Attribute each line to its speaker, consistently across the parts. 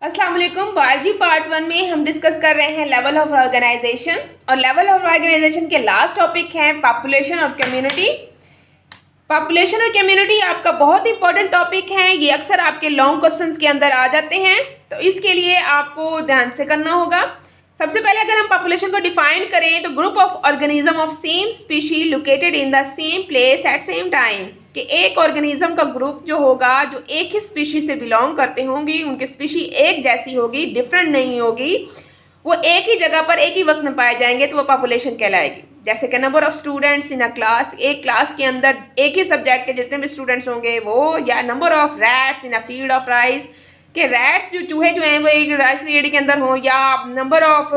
Speaker 1: अस्सलाम वालेकुम। Biology part 1 में हम डिस्कस कर रहे हैं लेवल ऑफ ऑर्गेनाइजेशन और लेवल ऑफ ऑर्गेनाइजेशन के लास्ट टॉपिक है पॉपुलेशन और कम्युनिटी। पॉपुलेशन और कम्युनिटी आपका बहुत इंपॉर्टेंट टॉपिक है, ये अक्सर आपके लॉन्ग क्वेश्चंस के अंदर आ जाते हैं, तो इसके लिए आपको ध्यान से करना होगा। सबसे पहले अगर हम पॉपुलेशन को डिफाइन करें तो group of organism of same species located in the same place at same time, कि एक ऑर्गेनिज्म का ग्रुप जो होगा जो एक ही स्पीशी से बिलोंग करते होंगी, उनकी स्पीशी एक जैसी होगी, डिफरेंट नहीं होगी, वो एक ही जगह पर एक ही वक्त में पाए जाएंगे तो वो पॉपुलेशन कहलाएगी। जैसे कि number of students in a class, एक क्लास के अंदर एक ही सब्जेक्ट के जितने भी स्टूडेंट्स होंगे वो, या number of rats in a field of rice, के रैट्स जो चूहे जो हैं वो एक राइस फील्ड के अंदर हो, या number of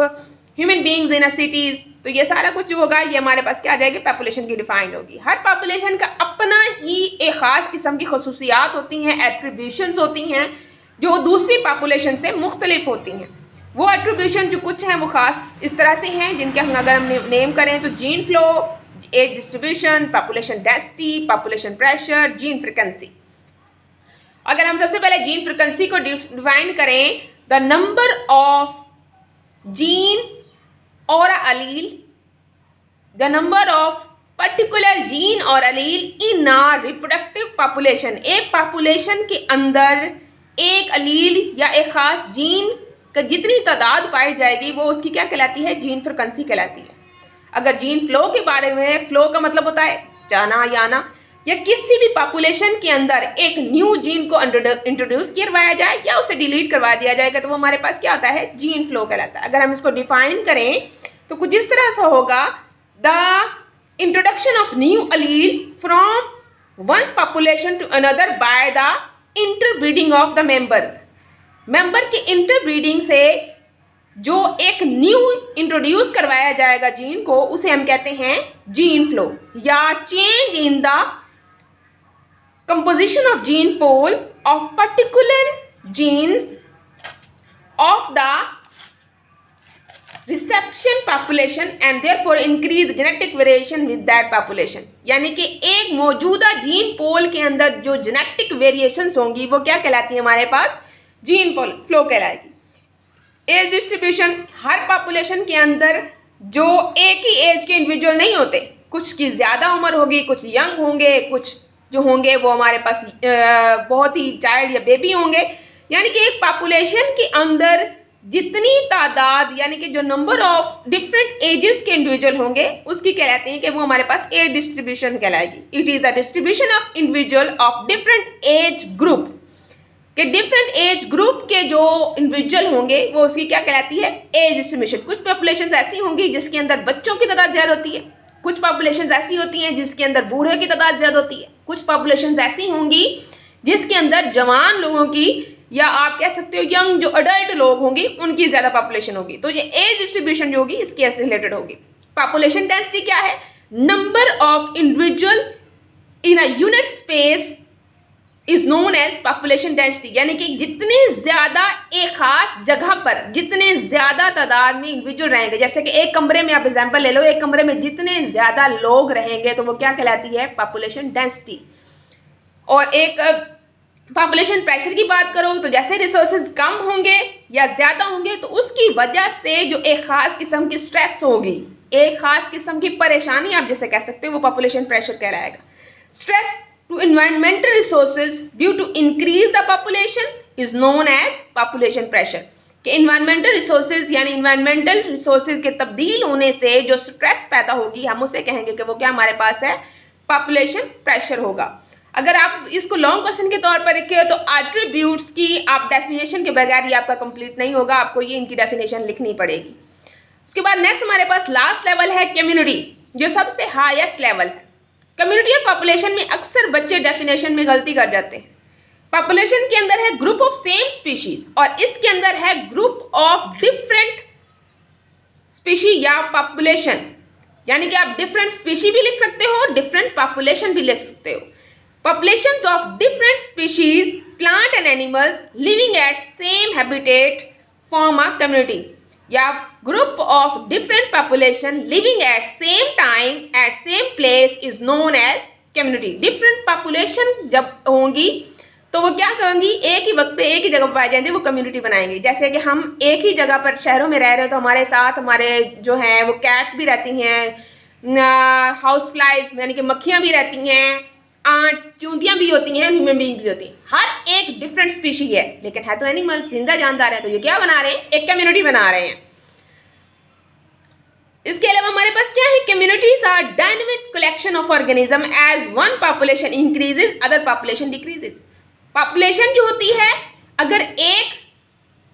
Speaker 1: human beings in a cities, तो ये सारा कुछ जो होगा ये हमारे पास क्या आ जाएगी, पॉपुलेशन की डिफाइंड होगी। हर पॉपुलेशन का अपना ही एक ख़ास किस्म की खसूसियात होती हैं, एट्रीब्यूशंस होती हैं जो दूसरी पॉपुलेशन से मुख्तलिफ होती हैं। वो एट्रीब्यूशन जो कुछ हैं वो ख़ास इस तरह से हैं जिनके हम अगर हम नेम करें तो gene flow, age distribution, population density, population pressure, gene frequency. अगर हम सबसे पहले जीन फ्रीक्वेंसी को डिफाइन करें, द नंबर ऑफ जीन और allele, the number of particular gene और allele in a reproductive population, एक पॉपुलेशन के अंदर एक अलील या एक ख़ास जीन का जितनी तादाद पाई जाएगी वो उसकी क्या कहलाती है, जीन फ्रीक्वेंसी कहलाती है। अगर जीन फ्लो के बारे में, फ्लो का मतलब होता है जाना या आना, या किसी भी पॉपुलेशन के अंदर एक न्यू जीन को इंट्रोड्यूस करवाया जाए या उसे डिलीट करवा दिया जाएगा तो वो हमारे पास क्या होता है, जीन फ्लो कहलाता है। अगर हम इसको डिफाइन करें तो कुछ इस तरह से होगा, the introduction of new allele from one population to another by the interbreeding of the members, member की इंटरब्रीडिंग से जो एक न्यू इंट्रोड्यूस करवाया जाएगा जीन को, उसे हम कहते हैं जीन फ्लो, या change in the composition of gene pool of particular genes of the reception population and therefore increase genetic variation with that population। यानी कि एक मौजूदा जीन पोल के अंदर जो जेनेटिक वेरिएशंस होंगी वो क्या कहलाती है, हमारे पास जीन पोल फ्लो कहलाएगी। एज डिस्ट्रीब्यूशन, हर पॉपुलेशन के अंदर जो एक ही एज के इंडिविजुअल नहीं होते, कुछ की ज़्यादा उम्र होगी, कुछ यंग होंगे, कुछ जो होंगे वो हमारे पास बहुत ही चाइल्ड या बेबी होंगे। यानी कि एक पॉपुलेशन के अंदर जितनी तादाद, यानी कि जो नंबर ऑफ डिफरेंट एजेस के इंडिविजुअल होंगे उसकी कहलाते हैं कि वो हमारे पास एज डिस्ट्रीब्यूशन कहलाएगी। It is the distribution of individual of different age groups, के डिफरेंट एज ग्रुप के जो इंडिविजुअल होंगे वो उसकी क्या कहलाती है, एज डिस्ट्रीब्यूशन। कुछ पॉपुलेशन ऐसी होंगी जिसके अंदर बच्चों की तादाद ज़्यादा होती है, कुछ पॉपुलेशंस ऐसी होती हैं जिसके अंदर बूढ़े की तादाद ज़्यादा होती है, कुछ पॉपुलेशंस ऐसी होंगी जिसके अंदर जवान लोगों की, या आप कह सकते हो यंग जो अडल्ट लोग होंगे उनकी ज़्यादा पॉपुलेशन होगी। तो ये एज डिस्ट्रीब्यूशन जो होगी इसके से रिलेटेड होगी। पॉपुलेशन डेंसिटी क्या है, number of individual in a unit space is known as population density, यानी कि जितने ज़्यादा एक खास जगह पर जितने ज़्यादा तादाद में इंडिविजुअल रहेंगे, जैसे कि एक कमरे में आप एग्जांपल ले लो, एक कमरे में जितने ज़्यादा लोग रहेंगे तो वो क्या कहलाती है, पॉपुलेशन डेंसिटी। और एक पॉपुलेशन प्रेशर की बात करो तो जैसे रिसोर्सेज कम होंगे या ज़्यादा होंगे तो उसकी वजह से जो एक ख़ास किस्म की स्ट्रेस होगी, एक ख़ास किस्म की परेशानी आप जैसे कह सकते हो, वो पॉपुलेशन प्रेशर कहलाएगा। Stress to environmental resources due to increase the population is known as population pressure, कि environmental resources यानी environmental resources के तब्दील होने से जो stress पैदा होगी हम उसे कहेंगे कि वो क्या हमारे पास है, population pressure होगा। अगर आप इसको लॉन्ग क्वेश्चन के तौर पर रखे हो तो attributes की आप डेफिनेशन के बगैर ये आपका कंप्लीट नहीं होगा, आपको ये इनकी डेफिनेशन लिखनी पड़ेगी। उसके बाद नेक्स्ट हमारे पास लास्ट लेवल है कम्युनिटी, जो सबसे हाईएस्ट लेवल है। कम्युनिटी और पॉपुलेशन में अक्सर बच्चे डेफिनेशन में गलती कर जाते हैं। पॉपुलेशन के अंदर है ग्रुप ऑफ सेम स्पीशीज और इसके अंदर है ग्रुप ऑफ डिफरेंट स्पीशी या पॉपुलेशन, यानी कि आप डिफरेंट स्पीशी भी लिख सकते हो, डिफरेंट पॉपुलेशन भी लिख सकते हो। Populations of different species plant and animals living at same habitat form a community, या group of different population living at same time at same place is known as community. Different population जब होंगी तो वो क्या करेंगी, एक ही वक्त पे एक ही जगह पर पाए जाएंगे, वो कम्युनिटी बनाएंगे। जैसे कि हम एक ही जगह पर शहरों में रह रहे हो तो हमारे साथ हमारे जो हैं वो कैट्स भी रहती हैं, हाउस फ्लाइज यानी कि मक्खियाँ भी रहती हैं, आंट्स चूंटियाँ भी होती हैं, ह्यूमन बीइंग भी होती हैं। हर एक डिफरेंट स्पीशी है, लेकिन है तो एनिमल, जिंदा जानदार है। तो ये क्या बना रहे हैं, एक कम्युनिटी बना रहे हैं। इसके अलावा हमारे पास क्या है, communities are dynamic collection of organism, as one population increases other population decreases. Population जो होती है अगर एक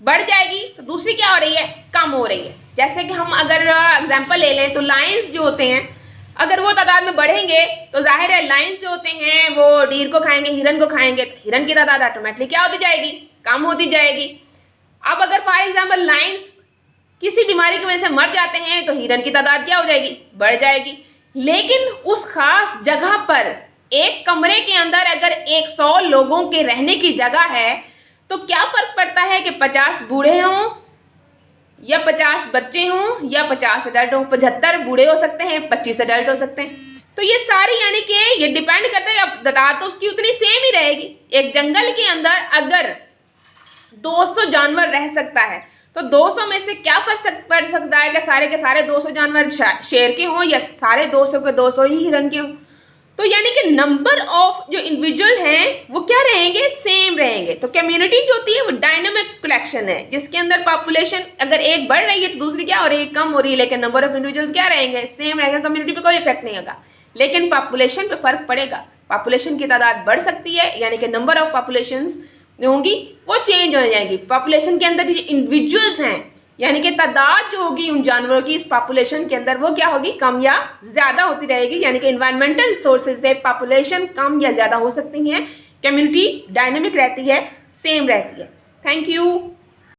Speaker 1: बढ़ जाएगी तो दूसरी क्या हो रही है, कम हो रही है। जैसे कि हम अगर एग्जांपल ले लें तो लायंस जो होते हैं अगर वो तादाद में बढ़ेंगे तो जाहिर है लायंस जो होते हैं वो डीर को खाएंगे, हिरन को खाएंगे, तो हिरन की तादाद ऑटोमेटिकली क्या होती जाएगी, कम होती जाएगी। अब अगर फॉर एग्जाम्पल लायंस किसी बीमारी की वजह से मर जाते हैं तो हिरन की तादाद क्या हो जाएगी, बढ़ जाएगी। लेकिन उस खास जगह पर एक कमरे के अंदर अगर 100 लोगों के रहने की जगह है तो क्या फर्क पड़ता है कि 50 बूढ़े हों या 50 बच्चे हों या 50 अडल्ट हों। 75 बूढ़े हो सकते हैं, 25 अडल्ट हो सकते हैं। तो ये सारी यानी कि ये डिपेंड करता है, अब तादाद तो उसकी उतनी सेम ही रहेगी। एक जंगल के अंदर अगर 200 जानवर रह सकता है तो 200 में से क्या फर्क पड़ सकता है कि सारे के सारे 200 जानवर शेर के हों या सारे 200 के 200 ही हिरन के हों। तो यानी कि नंबर ऑफ जो इंडिविजुअल हैं वो क्या रहेंगे, सेम रहेंगे। तो कम्युनिटी जो होती है वो डायनामिक कलेक्शन है जिसके अंदर पॉपुलेशन अगर एक बढ़ रही है तो दूसरी क्या हो रही है, कम हो रही है, लेकिन नंबर ऑफ इंडिविजुअल्स क्या रहेंगे, सेम रहेगा। कम्युनिटी पे कोई इफेक्ट नहीं होगा, लेकिन पॉपुलेशन पे फर्क पड़ेगा। पॉपुलेशन की तादाद बढ़ सकती है यानी कि नंबर ऑफ पॉपुलेशंस जो होंगी वो चेंज हो जाएंगी। पॉपुलेशन के अंदर जो इंडिविजुअल्स हैं यानी कि तादाद जो होगी उन जानवरों की इस पॉपुलेशन के अंदर वो क्या होगी, कम या ज्यादा होती रहेगी। यानी कि इन्वायरमेंटल रिसोर्सेज से पॉपुलेशन कम या ज्यादा हो सकती हैं। कम्युनिटी डायनेमिक रहती है, सेम रहती है। Thank you.